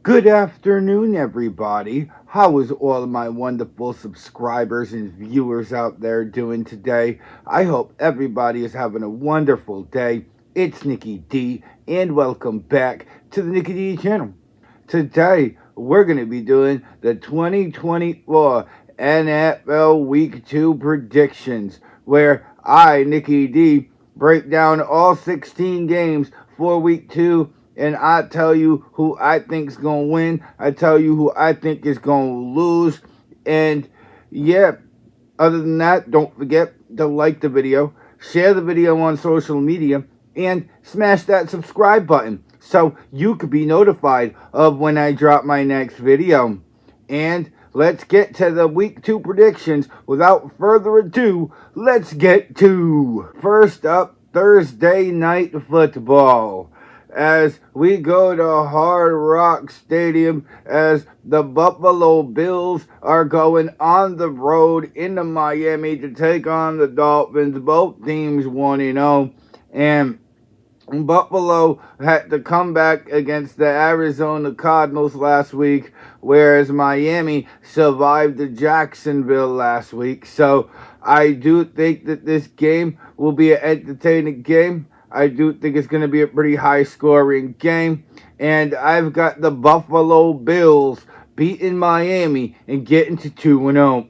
Good afternoon, everybody. How is all of my wonderful subscribers and viewers out there doing today? I hope everybody is having a wonderful day. It's Nikki D, and welcome back to the Nikki D channel. Today, we're going to be doing the 2024 NFL Week 2 predictions, where I, Nikki D, break down all 16 games for Week 2, and I tell you who I think is going to win. I tell you who I think is going to lose. And yeah, other than that, don't forget to like the video, share the video on social media, and smash that subscribe button so you could be notified of when I drop my next video. And let's get to the week 2 predictions. Without further ado, let's get to first up, Thursday night football, as we go to Hard Rock Stadium as the Buffalo Bills are going on the road into Miami to take on the Dolphins. Both teams 1-0, and Buffalo had to come back against the Arizona Cardinals last week, whereas Miami survived the Jacksonville last week. So I do think that this game will be an entertaining game. I do think it's going to be a pretty high-scoring game. And I've got the Buffalo Bills beating Miami and getting to 2-0.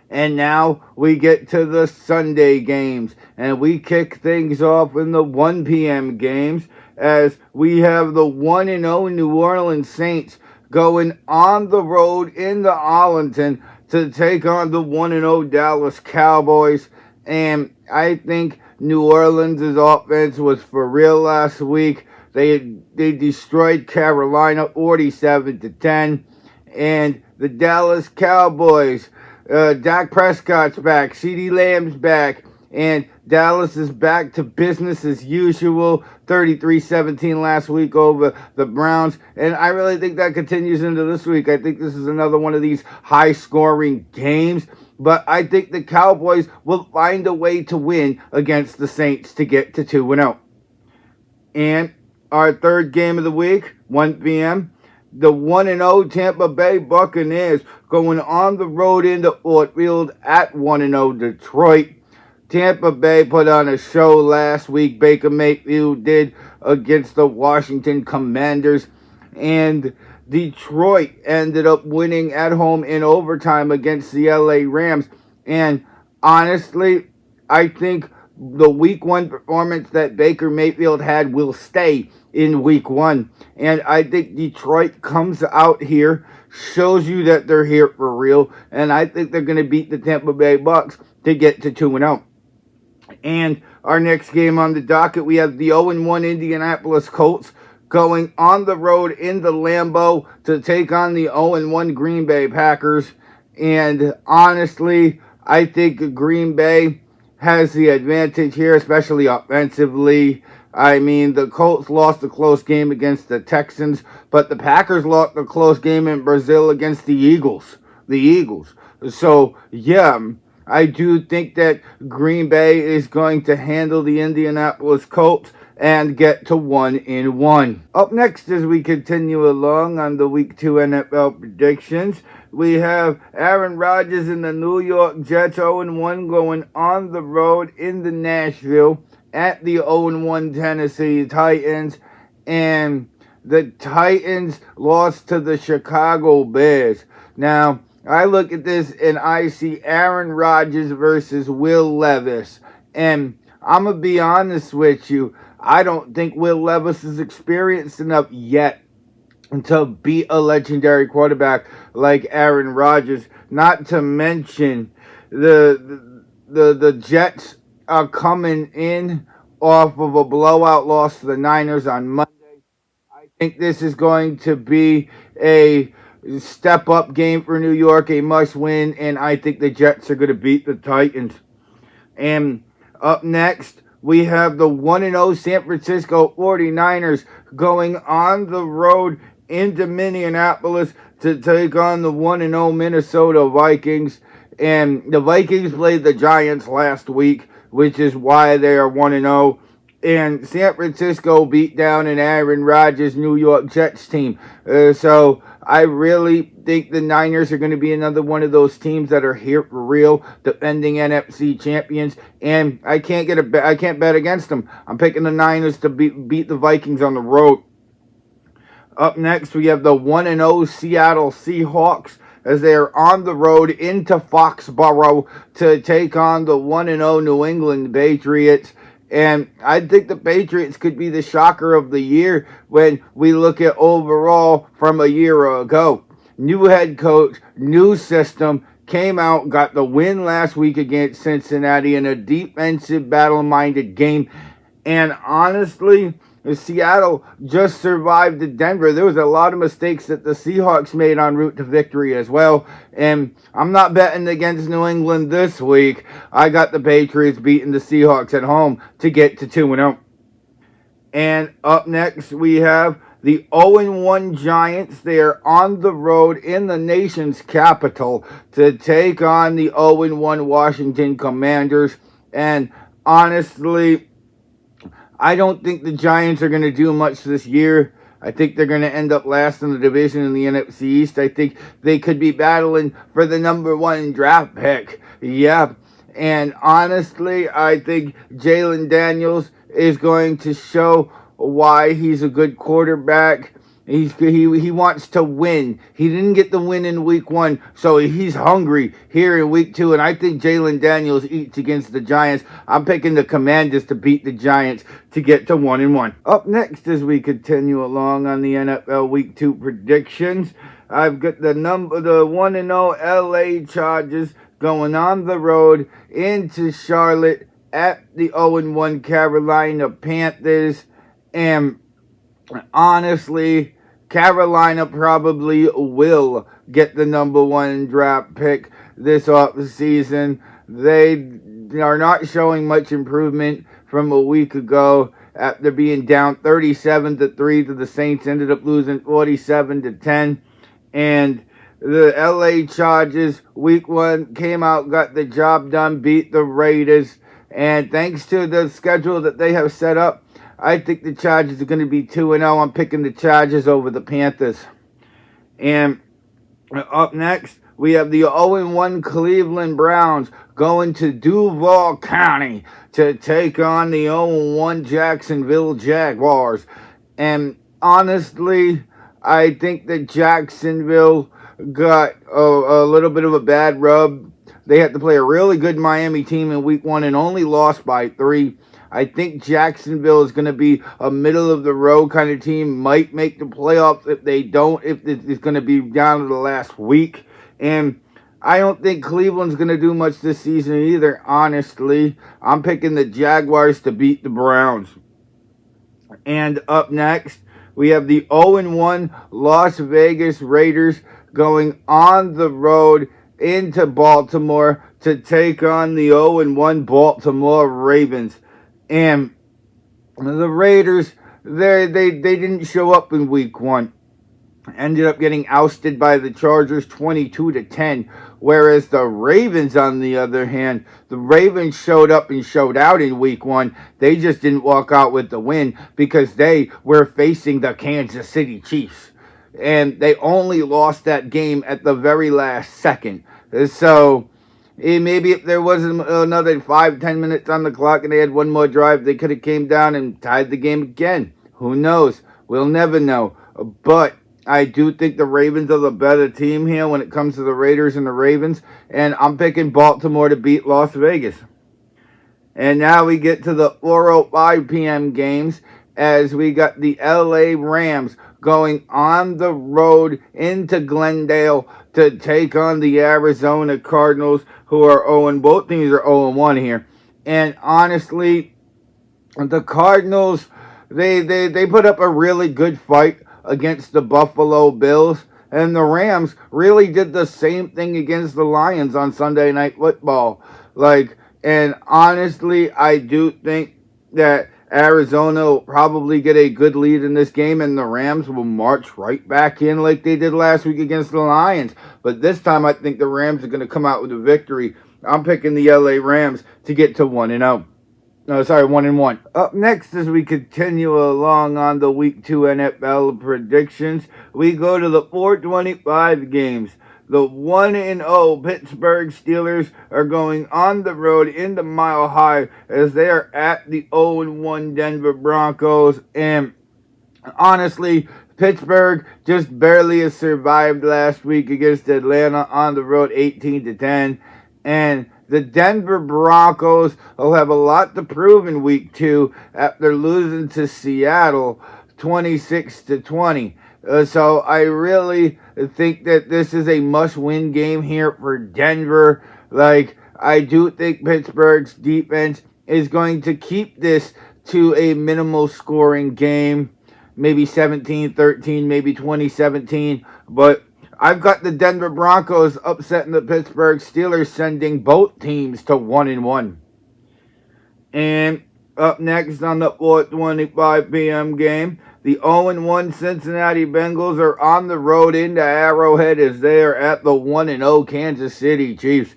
And now we get to the Sunday games, and we kick things off in the 1 p.m. games as we have the 1-0 New Orleans Saints going on the road into Arlington to take on the 1-0 Dallas Cowboys. And I think New Orleans' offense was for real last week. They destroyed Carolina 47-10, and the Dallas Cowboys, Dak Prescott's back, CeeDee Lamb's back, and Dallas is back to business as usual. 33-17 last week over the Browns, and I really think that continues into this week. I think this is another one of these high-scoring games, but I think the Cowboys will find a way to win against the Saints to get to 2-0. And our third game of the week, 1 p.m., the 1-0 Tampa Bay Buccaneers going on the road into Ford Field at 1-0 Detroit. Tampa Bay put on a show last week, Baker Mayfield did, against the Washington Commanders. And Detroit ended up winning at home in overtime against the LA Rams. And honestly, I think the week 1 performance that Baker Mayfield had will stay in week 1. And I think Detroit comes out here, shows you that they're here for real, and I think they're going to beat the Tampa Bay Bucks to get to 2-0. And our next game on the docket, we have the 0-1 Indianapolis Colts going on the road into Lambeau to take on the 0-1 Green Bay Packers. And honestly, I think Green Bay has the advantage here, especially offensively. I mean, the Colts lost a close game against the Texans, but the Packers lost a close game in Brazil against the Eagles. So, yeah, I do think that Green Bay is going to handle the Indianapolis Colts and get to 1-1. Up next, as we continue along on the Week 2 NFL predictions, we have Aaron Rodgers and the New York Jets 0-1 going on the road into Nashville at the 0-1 Tennessee Titans. And the Titans lost to the Chicago Bears. Now, I look at this and I see Aaron Rodgers versus Will Levis. And I'm going to be honest with you, I don't think Will Levis is experienced enough yet to beat a legendary quarterback like Aaron Rodgers. Not to mention the Jets are coming in off of a blowout loss to the Niners on Monday. I think this is going to be a step-up game for New York, a must-win, and I think the Jets are going to beat the Titans. And up next, we have the 1-0 San Francisco 49ers going on the road into Minneapolis to take on the 1-0 Minnesota Vikings. And the Vikings played the Giants last week, which is why they are 1-0. And San Francisco beat down an Aaron Rodgers New York Jets team. So I really think the Niners are going to be another one of those teams that are here for real, defending NFC champions. And I can't bet against them. I'm picking the Niners to beat the Vikings on the road. Up next, we have the 1-0 Seattle Seahawks as they are on the road into Foxborough to take on the 1-0 New England Patriots. And I think the Patriots could be the shocker of the year when we look at overall from a year ago. New head coach, new system, came out, got the win last week against Cincinnati in a defensive, battle-minded game. And honestly, Seattle just survived to Denver. There was a lot of mistakes that the Seahawks made en route to victory as well. And I'm not betting against New England this week. I got the Patriots beating the Seahawks at home to get to 2-0. And up next, we have the 0-1 Giants. They are on the road in the nation's capital to take on the 0-1 Washington Commanders. And honestly, I don't think the Giants are going to do much this year. I think they're going to end up last in the division in the NFC East. I think they could be battling for the number 1 draft pick. Yeah. And honestly, I think Jalen Daniels is going to show why he's a good quarterback. He wants to win. He didn't get the win in week 1, so he's hungry here in week 2. And I think Jalen Daniels eats against the Giants. I'm picking the Commanders to beat the Giants to get to 1-1. Up next, as we continue along on the NFL Week 2 predictions, I've got the 1-0 LA Chargers going on the road into Charlotte at the 0-1 Carolina Panthers. And honestly, Carolina probably will get the number 1 draft pick this offseason. They are not showing much improvement from a week ago after being down 37-3 to the Saints. Ended up losing 47-10. And the LA Chargers, week 1, came out, got the job done, beat the Raiders. And thanks to the schedule that they have set up, I think the Chargers are going to be 2-0. I'm picking the Chargers over the Panthers. And up next, we have the 0-1 Cleveland Browns going to Duval County to take on the 0-1 Jacksonville Jaguars. And honestly, I think that Jacksonville got a little bit of a bad rub. They had to play a really good Miami team in week 1 and only lost by 3. I think Jacksonville is going to be a middle-of-the-road kind of team. Might make the playoffs. If they don't, if it's going to be down to the last week. And I don't think Cleveland's going to do much this season either, honestly. I'm picking the Jaguars to beat the Browns. And up next, we have the 0-1 Las Vegas Raiders going on the road into Baltimore to take on the 0-1 Baltimore Ravens. And the Raiders, they didn't show up in week 1. Ended up getting ousted by the Chargers 22-10. Whereas the Ravens, on the other hand, the Ravens showed up and showed out in week 1. They just didn't walk out with the win because they were facing the Kansas City Chiefs. And they only lost that game at the very last second. So maybe if there wasn't another 5-10 minutes on the clock and they had one more drive, they could have came down and tied the game again. Who knows? We'll never know. But I do think the Ravens are the better team here when it comes to the Raiders and the Ravens. And I'm picking Baltimore to beat Las Vegas. And now we get to the 4:05 p.m. games as we got the LA Rams going on the road into Glendale to take on the Arizona Cardinals, who are 0-1. Both teams are 0-1 here. And honestly, the Cardinals, they put up a really good fight against the Buffalo Bills. And the Rams really did the same thing against the Lions on Sunday Night Football. And honestly, I do think that Arizona will probably get a good lead in this game, and the Rams will march right back in like they did last week against the Lions. But this time, I think the Rams are going to come out with a victory. I'm picking the LA Rams to get to 1-0. No, sorry, 1-1. Up next, as we continue along on the Week 2 NFL predictions, we go to the 425 games. The 1-0 Pittsburgh Steelers are going on the road into Mile High as they are at the 0-1 Denver Broncos. And honestly, Pittsburgh just barely has survived last week against Atlanta on the road 18-10. And the Denver Broncos will have a lot to prove in week 2 after losing to Seattle 26-20. So I really think that this is a must-win game here for Denver. I do think Pittsburgh's defense is going to keep this to a minimal scoring game. Maybe 17-13, maybe 20-17. But I've got the Denver Broncos upsetting the Pittsburgh Steelers, sending both teams to 1-1. And up next on the 4:25 p.m. game, the 0-1 Cincinnati Bengals are on the road into Arrowhead as they are at the 1-0 Kansas City Chiefs.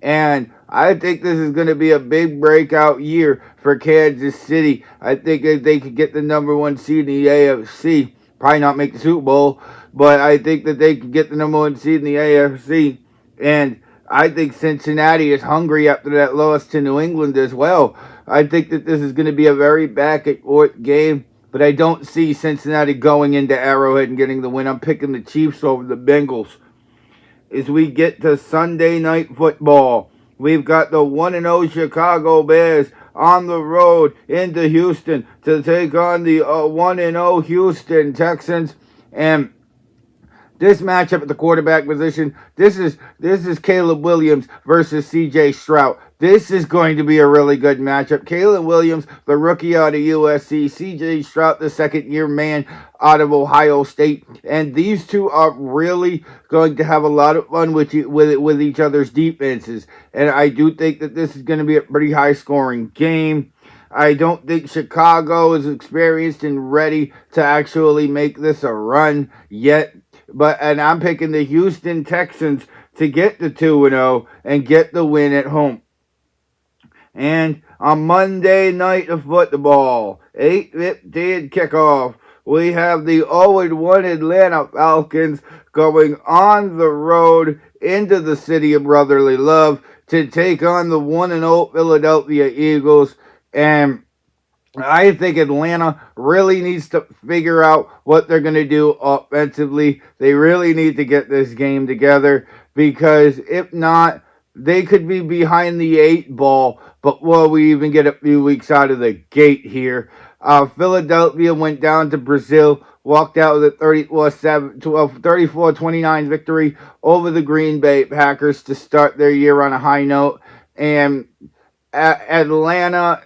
And I think this is going to be a big breakout year for Kansas City. I think if they could get the number 1 seed in the AFC, probably not make the Super Bowl, but I think that they could get the number 1 seed in the AFC. And I think Cincinnati is hungry after that loss to New England as well. I think that this is going to be a very back-and-forth game, but I don't see Cincinnati going into Arrowhead and getting the win. I'm picking the Chiefs over the Bengals. As we get to Sunday Night Football, we've got the 1-0 Chicago Bears on the road into Houston to take on the 1-0 Houston Texans. And this matchup at the quarterback position, this is Caleb Williams versus C.J. Stroud. This is going to be a really good matchup. Caleb Williams, the rookie out of USC. C.J. Stroud, the second-year man out of Ohio State. And these two are really going to have a lot of fun with each other's defenses. And I do think that this is going to be a pretty high-scoring game. I don't think Chicago is experienced and ready to actually make this a run yet. And I'm picking the Houston Texans to get the 2-0 and get the win at home. And on Monday Night Football, 8:15 kickoff, we have the 0-1 Atlanta Falcons going on the road into the city of brotherly love to take on the 1-0 Philadelphia Eagles. And I think Atlanta really needs to figure out what they're going to do offensively. They really need to get this game together, because if not, they could be behind the 8 ball, but will we even get a few weeks out of the gate here? Philadelphia went down to Brazil, walked out with a 34-29 victory over the Green Bay Packers to start their year on a high note. And Atlanta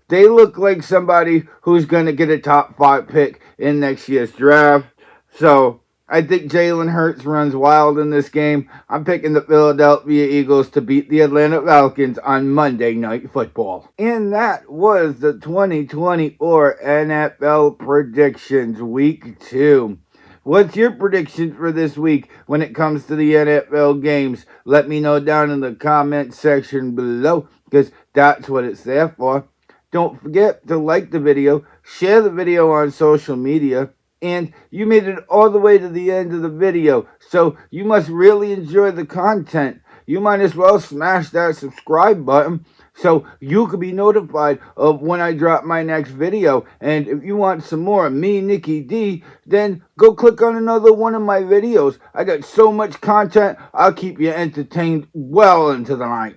they look like somebody who's going to get a top 5 pick in next year's draft. So I think Jalen Hurts runs wild in this game. I'm picking the Philadelphia Eagles to beat the Atlanta Falcons on Monday Night Football. And that was the 2024 NFL Predictions Week 2. What's your prediction for this week when it comes to the NFL games? Let me know down in the comment section below, because that's what it's there for. Don't forget to like the video, share the video on social media, and you made it all the way to the end of the video, so you must really enjoy the content. You might as well smash that subscribe button so you can be notified of when I drop my next video. And if you want some more of me, Nicky D, then go click on another one of my videos. I got so much content, I'll keep you entertained well into the night.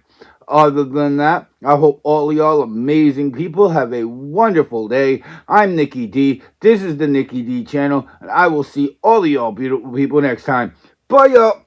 Other than that, I hope all of y'all amazing people have a wonderful day. I'm Nicky D. This is the Nicky D channel, and I will see all of y'all beautiful people next time. Bye, y'all.